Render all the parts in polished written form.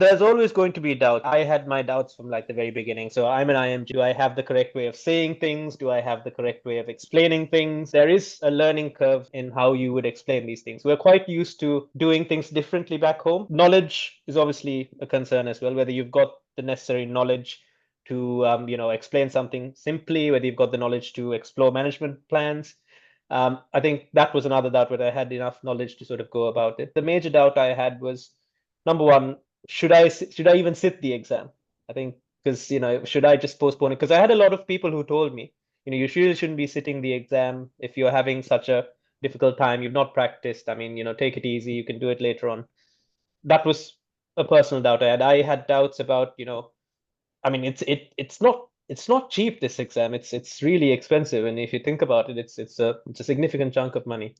There's always going to be doubt. I had my doubts from like the very beginning. So I'm an IMG. Do I have the correct way of saying things? Do I have the correct way of explaining things? There is a learning curve in how you would explain these things. We're quite used to doing things differently back home. Knowledge is obviously a concern as well, whether you've got the necessary knowledge to explain something simply, whether you've got the knowledge to explore management plans. I think that was another doubt, whether I had enough knowledge to sort of go about it. The major doubt I had was, number one, should I even sit the exam? I think, because should I just postpone it? Because I had a lot of people who told me, you really shouldn't be sitting the exam if you're having such a difficult time. You've not practiced. I mean, take it easy. You can do it later on. That was a personal doubt I had. I had doubts about, I mean, it's not cheap, this exam. It's really expensive, and if you think about it, it's a significant chunk of money.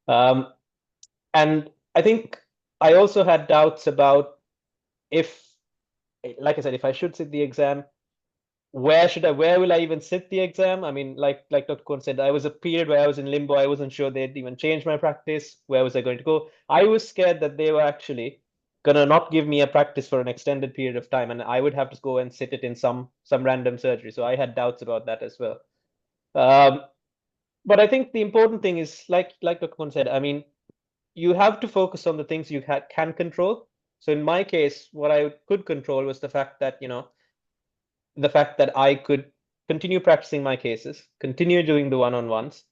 Um, and I think I also had doubts about, if, like I said, if I should sit the exam, where will I even sit the exam? I mean, like Dr. Kwun said, I was a period where I was in limbo. I wasn't sure they'd even change my practice. Where was I going to go? I was scared that they were actually gonna not give me a practice for an extended period of time, and I would have to go and sit it in some random surgery. So I had doubts about that as well. Um, but I think the important thing is, like Dr. Kwun said, I mean, you have to focus on the things you can control. So in my case, what I could control was the fact that I could continue practicing my cases, continue doing the one-on-ones,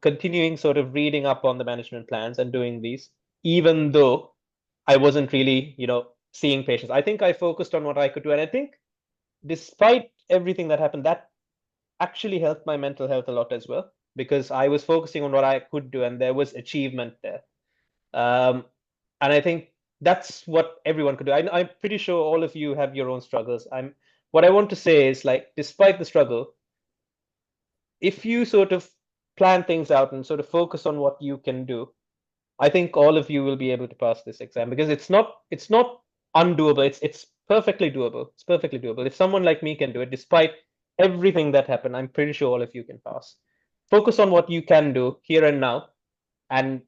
continuing sort of reading up on the management plans and doing these, even though I wasn't really, seeing patients. I think I focused on what I could do. And I think despite everything that happened, that actually helped my mental health a lot as well, because I was focusing on what I could do and there was achievement there. Um, and I think that's what everyone could do. I'm pretty sure all of you have your own struggles. What I want to say is, like, despite the struggle, if you sort of plan things out and sort of focus on what you can do, I think all of you will be able to pass this exam, because it's not undoable. It's perfectly doable. It's perfectly doable. If someone like me can do it, despite everything that happened, I'm pretty sure all of you can pass. Focus on what you can do here and now, and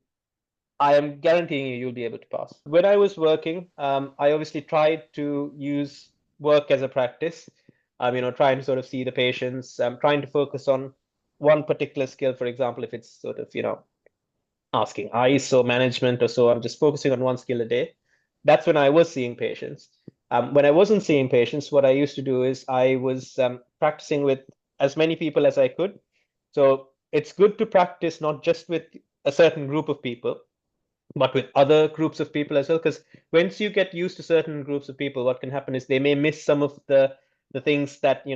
I am guaranteeing you'll be able to pass. When I was working, I obviously tried to use work as a practice. Trying to sort of see the patients, trying to focus on one particular skill. For example, if it's sort of, asking ISO management or so, I'm just focusing on one skill a day. That's when I was seeing patients. When I wasn't seeing patients, what I used to do is I was practicing with as many people as I could. So it's good to practice not just with a certain group of people, but with other groups of people as well. Because once you get used to certain groups of people, what can happen is they may miss some of the things that you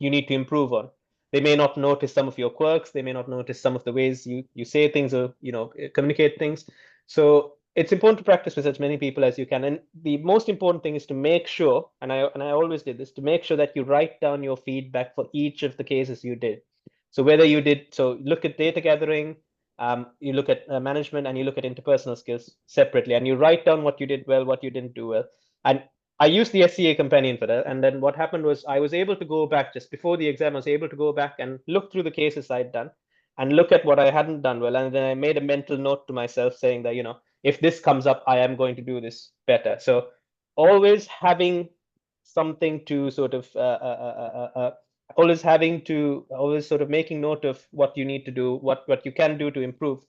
need to improve on. They may not notice some of your quirks. They may not notice some of the ways you say things, or communicate things. So it's important to practice with as many people as you can. And the most important thing is to make sure, and I always did this, to make sure that you write down your feedback for each of the cases you did. So whether you did, so look at data gathering, you look at management, and you look at interpersonal skills separately, and you write down what you did well, what you didn't do well. And I used the SCA companion for that. And then what happened was, I was able to go back just before the exam. I was able to go back and look through the cases I'd done and look at what I hadn't done well. And then I made a mental note to myself saying that, if this comes up, I am going to do this better. So always having something to sort of always sort of making note of what you need to do, what you can do to improve.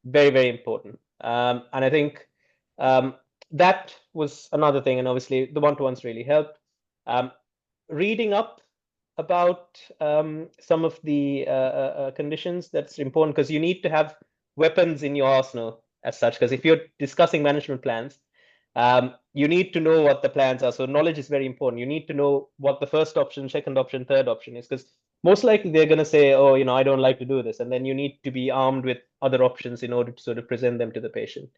Very, very important. And I think that was another thing. And obviously the one-to-ones really helped. Reading up about some of the conditions, that's important, because you need to have weapons in your arsenal as such. Because if you're discussing management plans, you need to know what the plans are. So knowledge is very important. You need to know what the first option, second option, third option is, because most likely they're going to say, oh, I don't like to do this. And then you need to be armed with other options in order to sort of present them to the patient.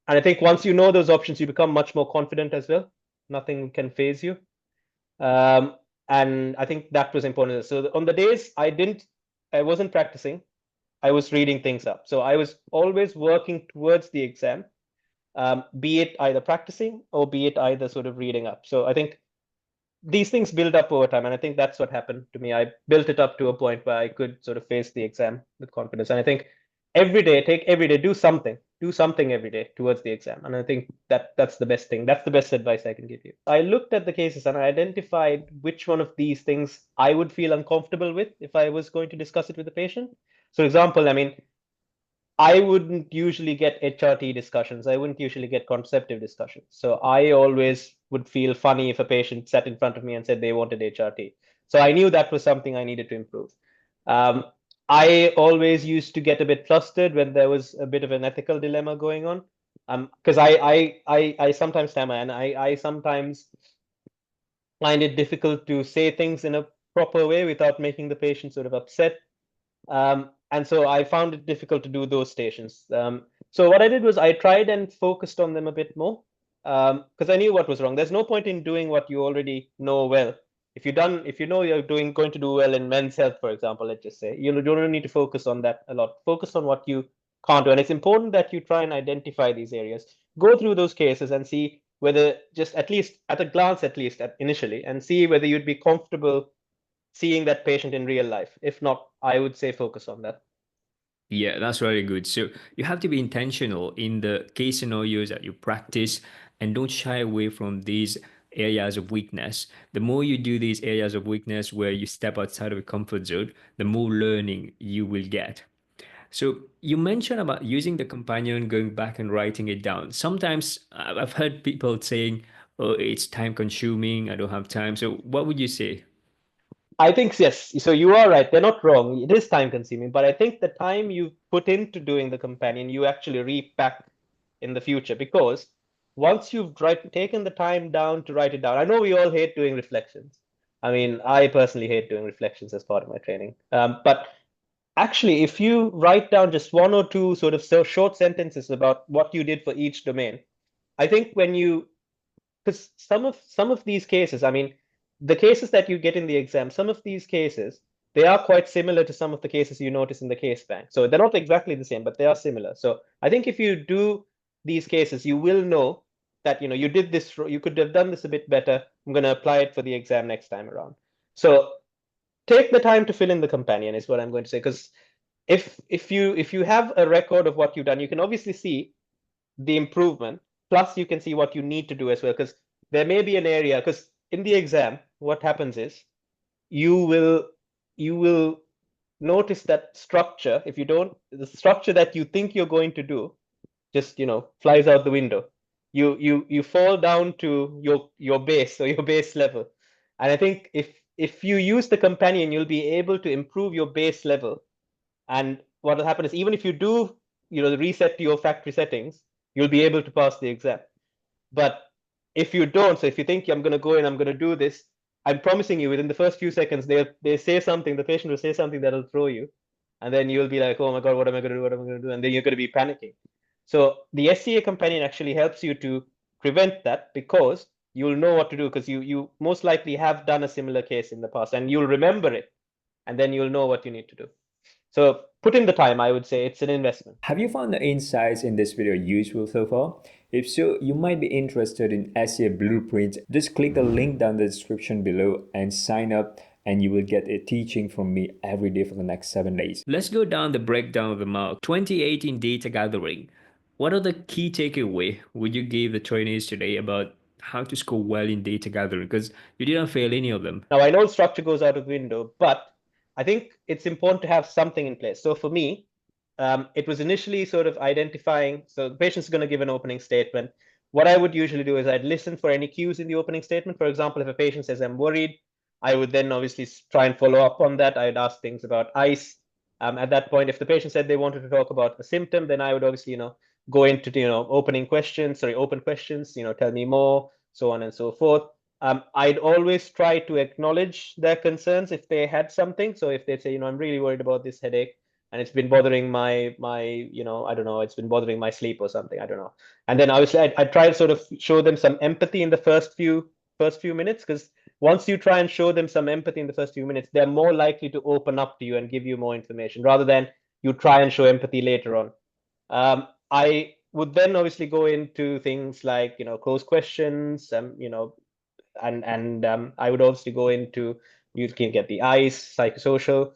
And I think once you know those options, you become much more confident as well. Nothing can phase you. And I think that was important. So on the days I wasn't practicing, I was reading things up. So I was always working towards the exam, be it either practicing or be it either sort of reading up. So I think these things build up over time. And I think that's what happened to me. I built it up to a point where I could sort of face the exam with confidence. And I think every day, do something every day towards the exam. And I think that's the best thing. That's the best advice I can give you. I looked at the cases and I identified which one of these things I would feel uncomfortable with if I was going to discuss it with the patient. So example, I mean, I wouldn't usually get HRT discussions. I wouldn't usually get contraceptive discussions. So I always would feel funny if a patient sat in front of me and said they wanted HRT. So I knew that was something I needed to improve. Um, I always used to get a bit flustered when there was a bit of an ethical dilemma going on. Because I sometimes stammer and I sometimes find it difficult to say things in a proper way without making the patient sort of upset. And so I found it difficult to do those stations. So what I did was I tried and focused on them a bit more because I knew what was wrong. There's no point in doing what you already know well. If you know you're going to do well in men's health, for example, let's just say, you don't need to focus on that a lot. Focus on what you can't do. And it's important that you try and identify these areas. Go through those cases and see whether just at least at a glance, at least initially, and see whether you'd be comfortable seeing that patient in real life. If not, I would say focus on that. Yeah, that's very good. So you have to be intentional in the case scenarios that you practice and don't shy away from these areas of weakness. The more you do these areas of weakness where you step outside of your comfort zone, the more learning you will get. So you mentioned about using the companion, going back and writing it down. Sometimes I've heard people saying, "Oh, it's time consuming. I don't have time." So what would you say? I think yes. So you are right. They're not wrong. It is time consuming, but I think the time you put into doing the companion, you actually reap back in the future because once you've taken the time down to write it down, I know we all hate doing reflections. I mean, I personally hate doing reflections as part of my training. But actually, if you write down just one or two sort of short sentences about what you did for each domain, I think when you because some of these cases, I mean, the cases that you get in the exam, some of these cases, they are quite similar to some of the cases you notice in the case bank. So they're not exactly the same, but they are similar. So I think if you do these cases, you will know that you did this, you could have done this a bit better. I'm going to apply it for the exam next time around. So take the time to fill in the companion is what I'm going to say. Because if you have a record of what you've done, you can obviously see the improvement. Plus, you can see what you need to do as well, because there may be an area. Because in the exam, what happens is you will you will notice that structure. If you don't, the structure that you think you're going to do just flies out the window. You fall down to your base or your base level, and I think if you use the companion, you'll be able to improve your base level. And what will happen is even if you do, the reset to your factory settings, you'll be able to pass the exam. But if you don't, so if you think I'm going to go in, I'm going to do this, I'm promising you within the first few seconds, they say something, the patient will say something that'll throw you. And then you'll be like, oh my God, what am I going to do? What am I going to do? And then you're going to be panicking. So the SCA companion actually helps you to prevent that because you'll know what to do because you most likely have done a similar case in the past and you'll remember it and then you'll know what you need to do. So put in the time, I would say it's an investment. Have you found the insights in this video useful so far? If so, you might be interested in SEA Blueprint. Just click the link down the description below and sign up and you will get a teaching from me every day for the next 7 days. Let's go down the breakdown of the mark. 2018 data gathering. What are the key takeaway would you give the trainees today about how to score well in data gathering? Because you didn't fail any of them. Now, I know structure goes out of the window, but I think it's important to have something in place. So for me, it was initially sort of identifying, so the patient's going to give an opening statement. What I would usually do is I'd listen for any cues in the opening statement. For example, if a patient says, I'm worried, I would then obviously try and follow up on that. I'd ask things about ice. At that point, if the patient said they wanted to talk about a symptom, then I would obviously, go into, open questions, tell me more, so on and so forth. I'd always try to acknowledge their concerns if they had something. So if they say, I'm really worried about this headache and it's been bothering my, I don't know, it's been bothering my sleep or something, I don't know. And then obviously I'd try to sort of show them some empathy in the first few minutes, because once you try and show them some empathy in the first few minutes, they're more likely to open up to you and give you more information rather than you try and show empathy later on. I would then obviously go into things like, close questions, and I would obviously go into, you can get the ICE, psychosocial.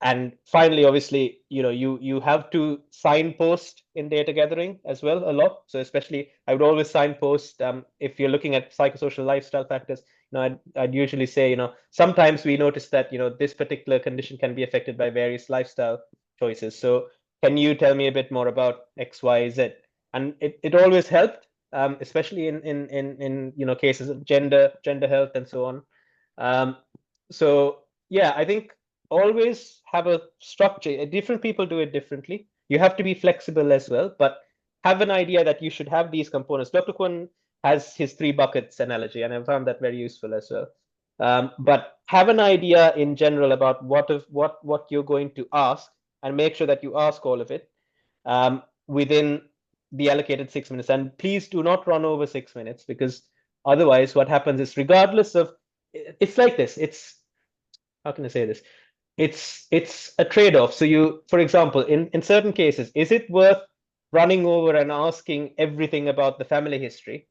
And finally, obviously, you have to signpost in data gathering as well a lot. So especially, I would always signpost if you're looking at psychosocial lifestyle factors. I'd usually say, sometimes we notice that this particular condition can be affected by various lifestyle choices. So can you tell me a bit more about X, Y, Z? And it always helped, especially in cases of gender health and so on. So yeah, I think always have a structure. Different people do it differently. You have to be flexible as well, but have an idea that you should have these components. Dr. Kwun has his 3 buckets analogy, and I found that very useful as well. But have an idea in general about what you're going to ask, and make sure that you ask all of it within the allocated 6 minutes. And please do not run over 6 minutes, because otherwise what happens is, regardless of, it's like this, how can I say this? It's a trade-off. So for example, in certain cases, is it worth running over and asking everything about the family history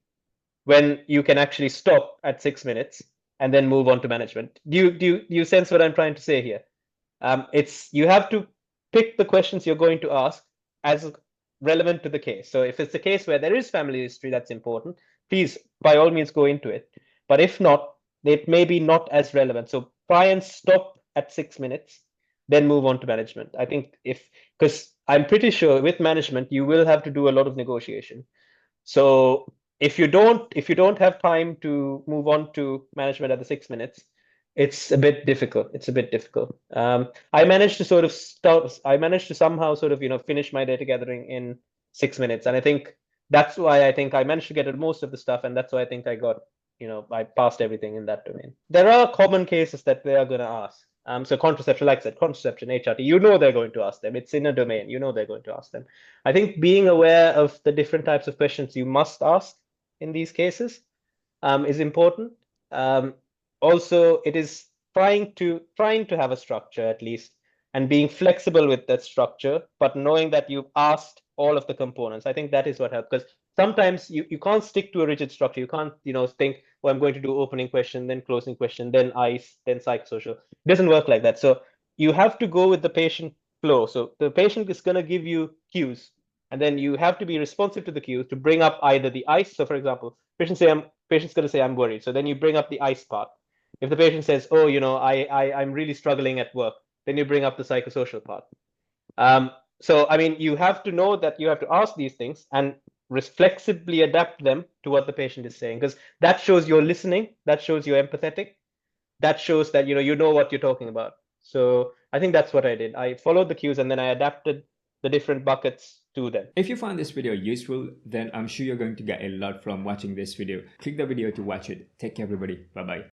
when you can actually stop at 6 minutes and then move on to management? Do you sense what I'm trying to say here? It's, you have to pick the questions you're going to ask as relevant to the case. So if it's the case where there is family history that's important, please, by all means, go into it. But if not, it may be not as relevant. So try and stop at 6 minutes, then move on to management. I think because I'm pretty sure with management, you will have to do a lot of negotiation. So if you don't have time to move on to management at the 6 minutes, it's a bit difficult. It's a bit difficult. I managed to sort of I managed to somehow sort of finish my data gathering in 6 minutes, and I think that's why I think I managed to get at most of the stuff, and that's why I think I got I passed everything in that domain. There are common cases that they are going to ask. So contraception, like I said, contraception, HRT, they're going to ask them. It's in a domain, they're going to ask them. I think being aware of the different types of questions you must ask in these cases is important. Also, it is trying to have a structure at least, and being flexible with that structure, but knowing that you've asked all of the components. I think that is what helps, because sometimes you can't stick to a rigid structure. You can't think, well, I'm going to do opening question, then closing question, then ICE, then psychosocial. It doesn't work like that. So you have to go with the patient flow. So the patient is going to give you cues, and then you have to be responsive to the cues to bring up either the ICE. So for example, patient's going to say, I'm worried. So then you bring up the ICE part. If the patient says, oh, I'm really struggling at work, then you bring up the psychosocial part. So, I mean, you have to know that you have to ask these things and reflexively adapt them to what the patient is saying, because that shows you're listening, that shows you're empathetic, that shows that you know what you're talking about. So I think that's what I did. I followed the cues and then I adapted the different buckets to them. If you found this video useful, then I'm sure you're going to get a lot from watching this video. Click the video to watch it. Take care, everybody. Bye-bye.